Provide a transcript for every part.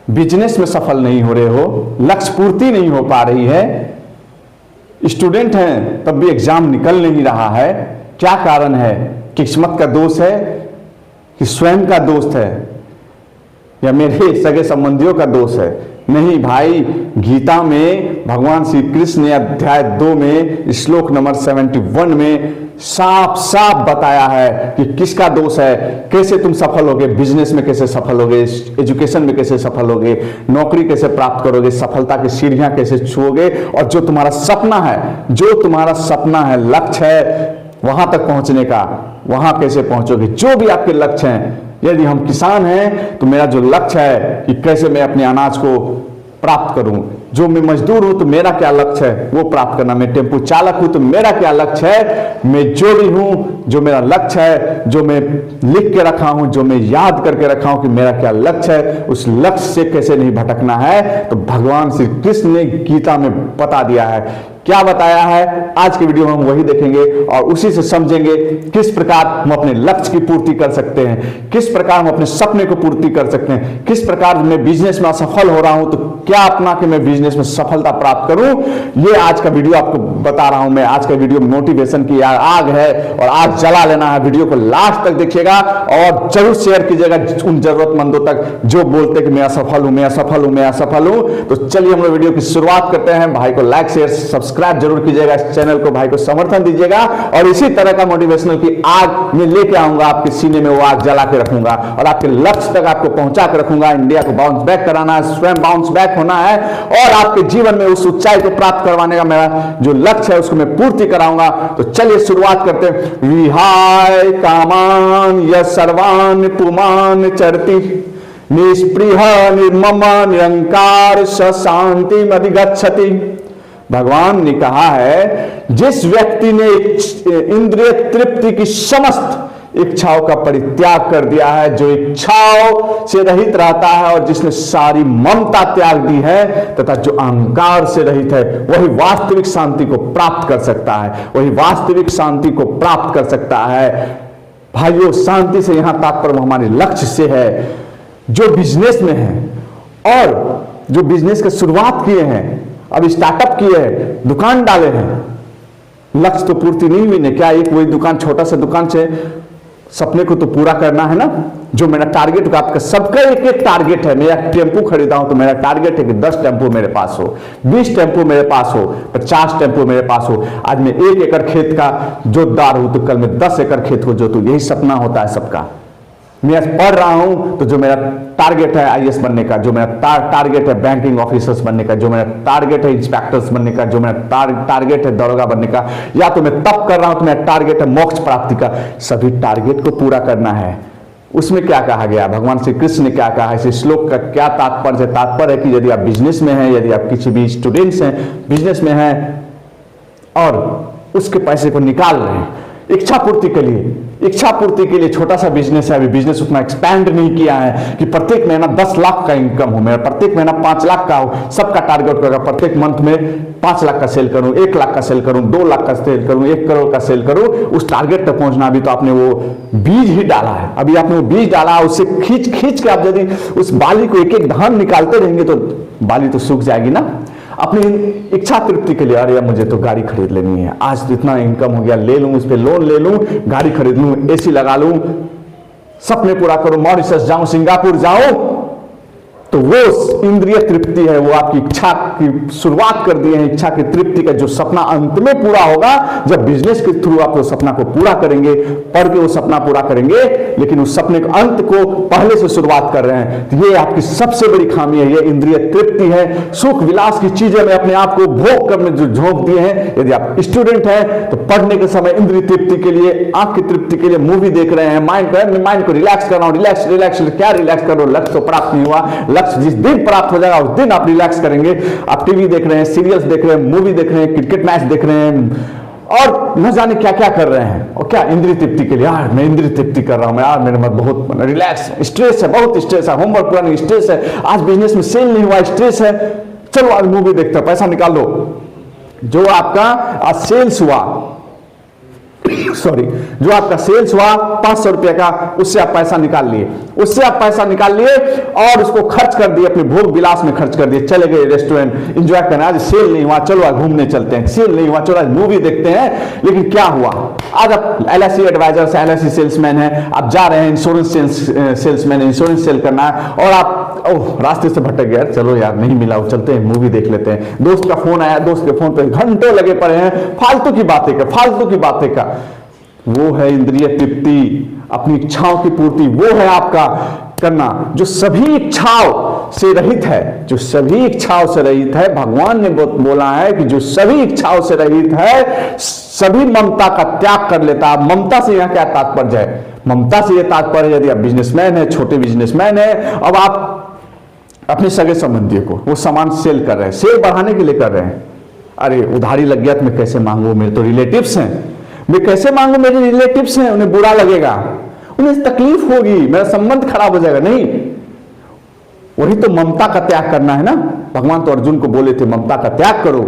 Business में सफल नहीं हो रहे हो, लक्ष्य पूर्ति नहीं हो पा रही है, स्टूडेंट हैं तब भी एग्जाम निकल नहीं रहा है, क्या कारण है? किस्मत का दोष है कि स्वयं का दोस्त है या मेरे सगे संबंधियों का दोष है? नहीं भाई, गीता में भगवान श्री कृष्ण ने अध्याय 2 में श्लोक नंबर 71 में साफ साफ बताया है कि किसका दोष है, कैसे तुम सफल होगे, बिजनेस में कैसे सफल होगे, एजुकेशन में कैसे सफल होगे, नौकरी कैसे प्राप्त करोगे, सफलता की सीढ़ियां कैसे छुओगे, और जो तुम्हारा सपना है, जो तुम्हारा सपना है, लक्ष्य है वहां तक पहुंचने का, वहां कैसे पहुंचोगे? जो भी आपके लक्ष्य हैं, यदि हम किसान हैं तो मेरा जो लक्ष्य है कि कैसे मैं अपने अनाज को प्राप्त करूं, जो मैं मजदूर हूं तो मेरा क्या लक्ष्य है वो प्राप्त करना, मैं टेम्पो चालक हूं तो मेरा क्या लक्ष्य है, मैं जो भी हूं, जो मेरा लक्ष्य है, जो मैं लिख के रखा हूं, जो मैं याद करके रखा हूं कि मेरा क्या लक्ष्य है, उस लक्ष्य से कैसे नहीं भटकना है, तो भगवान श्री कृष्ण ने गीता में बता दिया है। क्या बताया है? आज की वीडियो में हम वही देखेंगे और उसी से समझेंगे किस प्रकार हम अपने लक्ष्य की पूर्ति कर सकते हैं, किस प्रकार हम अपने सपने को पूर्ति कर सकते हैं, किस प्रकार मैं बिजनेस में असफल हो रहा हूं तो क्या अपना कि मैं बिजनेस में सफलता प्राप्त करूं, ये आज का वीडियो आपको बता रहा हूं मैं। आज का वीडियो मोटिवेशन की आग है और आग जला लेना है। वीडियो को लास्ट तक देखिएगा और जरूर शेयर कीजिएगा उन जरूरतमंदों तक जो बोलते कि मैं असफल हूं, मैं असफल हूं, मैं असफल हूं। तो चलिए हम लोग वीडियो की शुरुआत करते हैं। भाई को लाइक शेयर सब्सक्राइब जरूर कीजिएगा, इस चैनल को, भाई को समर्थन दीजिएगा और इसी तरह का मोटिवेशनल की आग में लेके आऊंगा, आपके सीने में वो आग जला के रखूंगा और आपके लक्ष्य तक आपको पहुंचा के रखूंगा। इंडिया को बाउंस बैक कराना है, स्वयं बाउंस बैक होना है और आपके जीवन में उस ऊंचाई को प्राप्त करवाने का मेरा जो लक्ष्य है उसको मैं पूर्ति कराऊंगा। तो चलिए शुरुआत करते हैं। विहाय कामान य सर्वान पुमान चरति निष्पृह निर्मम निरंकार स शांति अधिगच्छति। भगवान ने कहा है जिस व्यक्ति ने इंद्रिय तृप्ति की समस्त इच्छाओं का परित्याग कर दिया है, जो इच्छाओं से रहित रहता है और जिसने सारी ममता त्याग दी है तथा जो अहंकार से रहित है, वही वास्तविक शांति को प्राप्त कर सकता है, वही वास्तविक शांति को प्राप्त कर सकता है। भाइयों, शांति से यहां तात्पर्य हमारे लक्ष्य से है। जो बिजनेस में है और जो बिजनेस की शुरुआत किए हैं, अब स्टार्टअप किए हैं, दुकान डाले हैं, लक्ष्य तो पूर्ति नहीं हुई ने क्या? एक वही दुकान, छोटा सा दुकान से सपने को तो पूरा करना है ना। जो मेरा टारगेट, आपका सबका एक एक टारगेट है। मैं एक टेम्पो खरीदा हूं तो मेरा टारगेट है कि 10 टेम्पो मेरे पास हो, 20 टेम्पो मेरे पास हो, 50 टेम्पो मेरे पास हो। आज मैं 1 एकड़ खेत का जोतदार हूं तो कल मैं 10 एकड़ खेत को जोतूं। यही सपना होता है सबका। मैं पढ़ रहा हूं तो जो मेरा टारगेट है आईएएस बनने का, जो मेरा टारगेट है बैंकिंग ऑफिसर्स बनने का, जो मेरा टारगेट है इंस्पेक्टर्स बनने का, जो मेरा टारगेट है दरोगा बनने का, या तो मैं तप कर रहा हूं तो मेरा टारगेट है मोक्ष प्राप्ति का। सभी टारगेट को पूरा करना है। उसमें क्या कहा गया, भगवान श्री कृष्ण ने क्या कहा, इस श्लोक का क्या तात्पर्य है? तात्पर्य है कि यदि आप बिजनेस में हैं, यदि आप किसी भी स्टूडेंट्स हैं, बिजनेस में हैं और उसके पैसे को निकाल रहे हैं इच्छा पूर्ति के लिए, इच्छा पूर्ति के लिए छोटा सा बिजनेस है, अभी बिजनेस उतना एक्सपैंड नहीं किया है कि प्रत्येक महीना 10 लाख का इनकम हो, मेरा प्रत्येक महीना 5 लाख का हो। सबका टारगेट होगा प्रत्येक मंथ में 5 लाख का सेल करूं, 1 लाख का सेल करूं, 2 लाख का सेल करूं, 1 करोड़ का सेल करूं। उस टारगेट तक पहुंचना, अभी तो आपने वो बीज ही डाला है, अभी आपने वो बीज डाला, उससे खींच खींच के आप यदि उस बाली को एक एक धान निकालते रहेंगे तो बाली तो सूख जाएगी ना। अपनी इच्छा तृप्ति के लिए, अरे मुझे तो गाड़ी खरीद लेनी है, आज इतना इनकम हो गया, ले लूं, उस पे लोन ले लूं, गाड़ी खरीद लूं, एसी लगा लूं, सपने पूरा करूं, मॉरिशस जाऊं, सिंगापुर जाऊं, तो वो इंद्रिय तृप्ति है। वो आपकी इच्छा की शुरुआत कर दिए हैं, इच्छा की तृप्ति का जो सपना अंत में पूरा होगा जब बिजनेस के थ्रू आप उस सपना को पूरा करेंगे, पढ़ के वो सपना पूरा करेंगे, लेकिन उस सपने के अंत को पहले से शुरुआत कर रहे हैं। तो ये आपकी सबसे बड़ी खामी है, ये इंद्रिय तृप्ति है। सुख विलास की चीजें में अपने आप को भोग करने जो झोंक दिए हैं। यदि आप स्टूडेंट हैं तो पढ़ने के समय इंद्रिय तृप्ति के लिए, आंख की तृप्ति के लिए मूवी देख रहे हैं, माइंड को रिलैक्स कर रहा हूं, रिलैक्स क्या रिलैक्स करो, लक्ष्य तो प्राप्त नहीं हुआ। लक्ष्य जिस दिन प्राप्त हो जाएगा उस दिन आप रिलैक्स करेंगे। आप टीवी देख रहे हैं, सीरियल्स देख रहे हैं, मूवी देख रहे हैं, क्रिकेट मैच देख रहे हैं और न जाने क्या क्या कर रहे हैं, और क्या इंद्रिय तृप्ति के लिए, यार मैं इंद्रिय तृप्ति कर रहा हूं, यार मेरे मत बहुत रिलैक्स, स्ट्रेस है, बहुत स्ट्रेस है, होमवर्क पूरा नहीं, स्ट्रेस है, आज बिजनेस में सेल नहीं हुआ, स्ट्रेस है, चलो आज मूवी देखते हैं, पैसा निकाल दो। जो आपका आज सेल्स हुआ, सॉरी, जो आपका सेल्स हुआ 500 रुपए का, उससे आप पैसा निकाल लिए, उससे आप पैसा निकाल लिए और उसको खर्च कर दिए, अपने भोग विलास में खर्च कर दिए, चले गए रेस्टोरेंट एंजॉय करना, आज सेल नहीं हुआ चलो आज घूमने चलते हैं, सेल नहीं हुआ चलो आज मूवी देखते हैं। लेकिन क्या हुआ, आज आप LIC एडवाइजर से LIC सेल्समैन है, आप जा रहे हैं इंश्योरेंस सेल्समैन, इंश्योरेंस सेल करना है और आप रास्ते से भटक गए, चलो यार नहीं मिला, चलते हैं मूवी देख लेते हैं, दोस्त का फोन आया, दोस्त के फोन पे घंटों लगे पड़े हैं, फालतू की बातें कर, फालतू की बातें का। वो है इंद्रिय तृप्ति, अपनी इच्छाओं की पूर्ति, वो है आपका करना जो सभी इच्छाओं से रहित है, जो सभी इच्छाओं से रहित है। भगवान ने बोला है कि जो सभी इच्छाओं से रहित है, सभी ममता का त्याग कर लेता है। ममता से यहां क्या तात्पर्य है? ममता से यह तात्पर्य यदि आप बिजनेसमैन है, छोटे बिजनेसमैन है, अब आप अपने सगे संबंधी को वो सामान सेल कर रहे हैं, सेल बढ़ाने के लिए कर रहे हैं, अरे उधारी लग गया तो मैं कैसे मांगू, मेरे तो रिलेटिव्स हैं, मैं कैसे मांगू, मेरे रिलेटिव्स हैं, उन्हें बुरा लगेगा, उन्हें तकलीफ होगी, मेरा संबंध खराब हो जाएगा। नहीं, वही तो ममता का त्याग करना है ना। भगवान तो अर्जुन को बोले थे ममता का त्याग करो,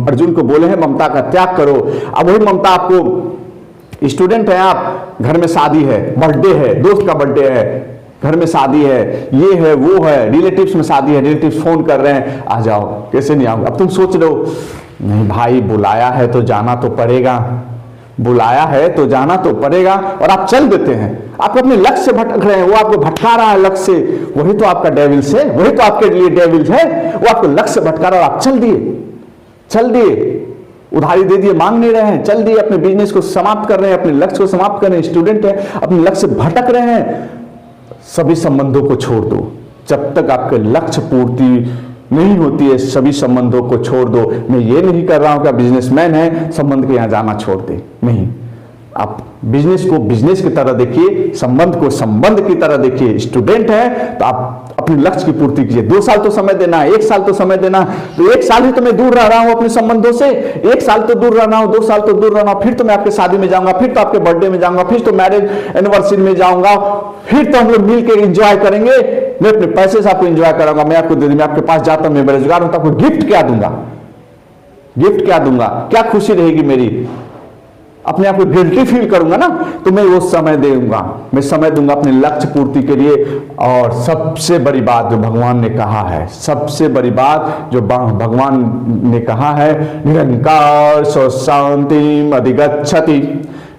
अर्जुन को बोले हैं ममता का त्याग करो। अब वही ममता आपको, स्टूडेंट है आप, घर में शादी है, बर्थडे है, दोस्त का बर्थडे है, घर में शादी है, ये है वो है, रिलेटिव्स में शादी है, रिलेटिव्स फोन कर रहे हैं आ जाओ, कैसे नहीं आओ। अब तुम सोच रहे हो नहीं भाई बुलाया है तो जाना तो पड़ेगा, बुलाया है तो जाना तो पड़ेगा, और आप चल देते हैं। आप अपने लक्ष्य से भटक रहे हैं, वो आपको भटका रहा है लक्ष्य से, वही तो आपका डेविल्स है, वही तो आपके लिए डेविल्स है, वो आपको लक्ष्य से भटका रहा है, आप चल दिए, उधारी दे दिए, मांग नहीं रहे हैं, चल दिए, अपने बिजनेस को समाप्त कर रहे हैं, अपने लक्ष्य को समाप्त कर रहे हैं। स्टूडेंट है, अपने लक्ष्य से भटक रहे हैं, सभी संबंधों को छोड़ दो। जब तक आपके लक्ष्य पूर्ति नहीं होती है, सभी संबंधों को छोड़ दो। मैं ये नहीं कर रहा हूं कि बिजनेसमैन है संबंध के यहां जाना छोड़ दे, नहीं। आप बिजनेस को बिजनेस की तरह देखिए, संबंध को संबंध की तरह देखिए। स्टूडेंट है तो आप अपने लक्ष्य की पूर्ति कीजिए। 2 साल तो समय देना है, 1 साल तो समय देना, तो 1 साल ही तो मैं दूर रह रहा हूं अपने संबंधों से, 1 साल तो दूर रहना हूं, 2 साल तो दूर रहना, फिर तो मैं आपके शादी में जाऊंगा, फिर तो आपके बर्थडे में जाऊंगा, फिर तो मैरिज एनिवर्सरी में जाऊंगा, फिर तो हम लोग मिल के एंजॉय करेंगे। मैं अपने पैसे से आपको एंजॉय कराऊंगा, मैं आपको दे दूंगा, मैं आपके पास जाता हूं, मैं बेरोजगार हूं तो आपको गिफ्ट क्या दूंगा, गिफ्ट क्या दूंगा, क्या खुशी रहेगी मेरी, अपने आप को गिल्टी फील करूंगा ना, तो मैं वो समय दूंगा, मैं समय दूंगा अपने लक्ष्य पूर्ति के लिए। और सबसे बड़ी बात जो भगवान ने कहा है, सबसे बड़ी बात जो भगवान ने कहा है, निरंकार सो शांतिम अधिगच्छति,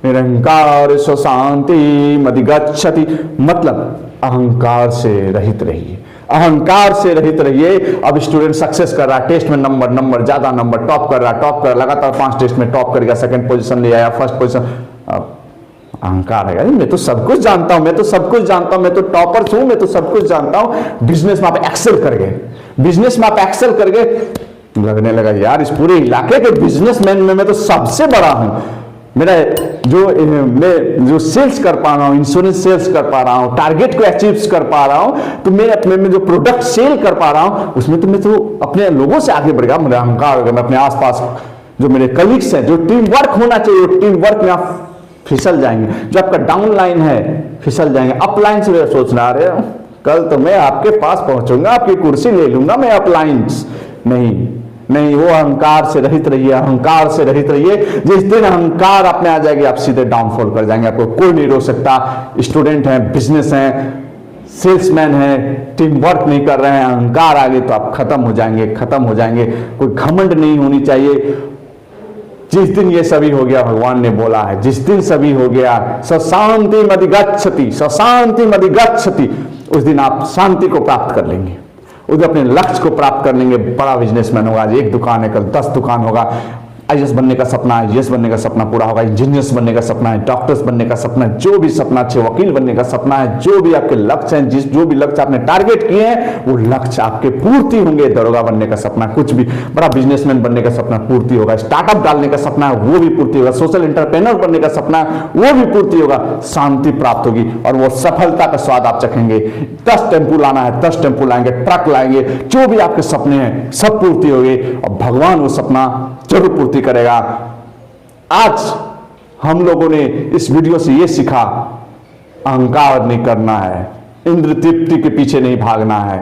निरंकार सो शांतिम अधिगच्छति, मतलब अहंकार से रहित रहिए, अहंकार से रहित रहिए। अब स्टूडेंट सक्सेस कर रहा है, टेस्ट में नंबर ज्यादा नंबर, टॉप कर रहा, लगातार 5 टेस्ट में टॉप कर गया, 2nd पोजीशन ले आया, 1st पोजीशन। अहंकार है, मैं तो सब कुछ जानता हूं, मैं तो सब कुछ जानता हूं, मैं तो टॉपर हूं, मैं तो सब कुछ जानता हूं। बिजनेस में आप एक्सेल कर गए, बिजनेस में आप एक्सेल कर गए, लगने लगा यार इस पूरे इलाके के बिजनेसमैन में मैं तो सबसे बड़ा हूं। मेरा मैं जो सेल्स कर पा रहा हूँ, इंश्योरेंस सेल्स कर पा रहा हूँ, टारगेट को अचीव कर पा रहा हूँ, तो मैं अपने में जो प्रोडक्ट सेल कर पा रहा हूँ उसमें तो मैं तो अपने लोगों से आगे बढ़ गया। मेरा अहंकार होगा, मैं अपने आसपास जो मेरे कलीग्स हैं, जो टीम वर्क होना चाहिए, टीम वर्क में आप फिसल जाएंगे। जो आपका डाउन लाइन है फिसल जाएंगे। अप लाइन से सोचना, अरे कल तो मैं आपके पास पहुंचूंगा, आपकी कुर्सी ले लूंगा मैं, अप लाइन्स नहीं, वो अहंकार से रहित रहिए, अहंकार से रहित रहिए। जिस दिन अहंकार अपने आ जाएगी आप सीधे डाउनफॉल कर जाएंगे, आपको कोई नहीं रोक सकता। स्टूडेंट हैं, बिजनेस हैं, सेल्समैन हैं, टीम वर्क नहीं कर रहे हैं, अहंकार आ गए तो आप खत्म हो जाएंगे। कोई घमंड नहीं होनी चाहिए। जिस दिन ये सभी हो गया, भगवान ने बोला है, जिस दिन सभी हो गया, शांति मधिगच्छति, उस दिन आप शांति को प्राप्त कर लेंगे, उधर अपने लक्ष्य को प्राप्त कर लेंगे। बड़ा बिजनेसमैन होगा, आज 1 दुकान है, कल 10 दुकान होगा। IAS बनने का सपना है, IAS बनने का सपना पूरा होगा। इंजीनियर्स बनने का सपना है, डॉक्टर्स बनने का सपना है, जो भी सपना, अच्छे वकील बनने का सपना है, जो भी आपके लक्ष्य हैं, जो भी लक्ष्य आपने टारगेट किए हैं, वो लक्ष्य आपके पूर्ति होंगे। दरोगा बनने का सपना, कुछ भी बड़ा बिजनेसमैन बनने का सपना पूर्ति होगा। स्टार्टअप डालने का सपना है, वो भी पूर्ति होगा। सोशल एंटरप्रेन्योर बनने का सपना है, वो भी पूर्ति होगा। शांति प्राप्त होगी और वो सफलता का स्वाद आप चखेंगे। 10 टेम्पू लाना है, 10 टेम्पू लाएंगे, ट्रक लाएंगे, जो भी आपके सपने हैं सब पूर्ति होगी और भगवान वो सपना जरूर पूर्ति करेगा। आज हम लोगों ने इस वीडियो से यह सीखा, अहंकार नहीं करना है, इंद्र तृप्ति के पीछे नहीं भागना है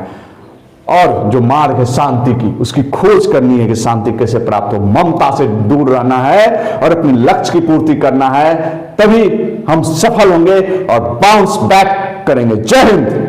और जो मार्ग है शांति की, उसकी खोज करनी है कि शांति कैसे प्राप्त हो। ममता से दूर रहना है और अपने लक्ष्य की पूर्ति करना है, तभी हम सफल होंगे और बाउंस बैक करेंगे। जय हिंद।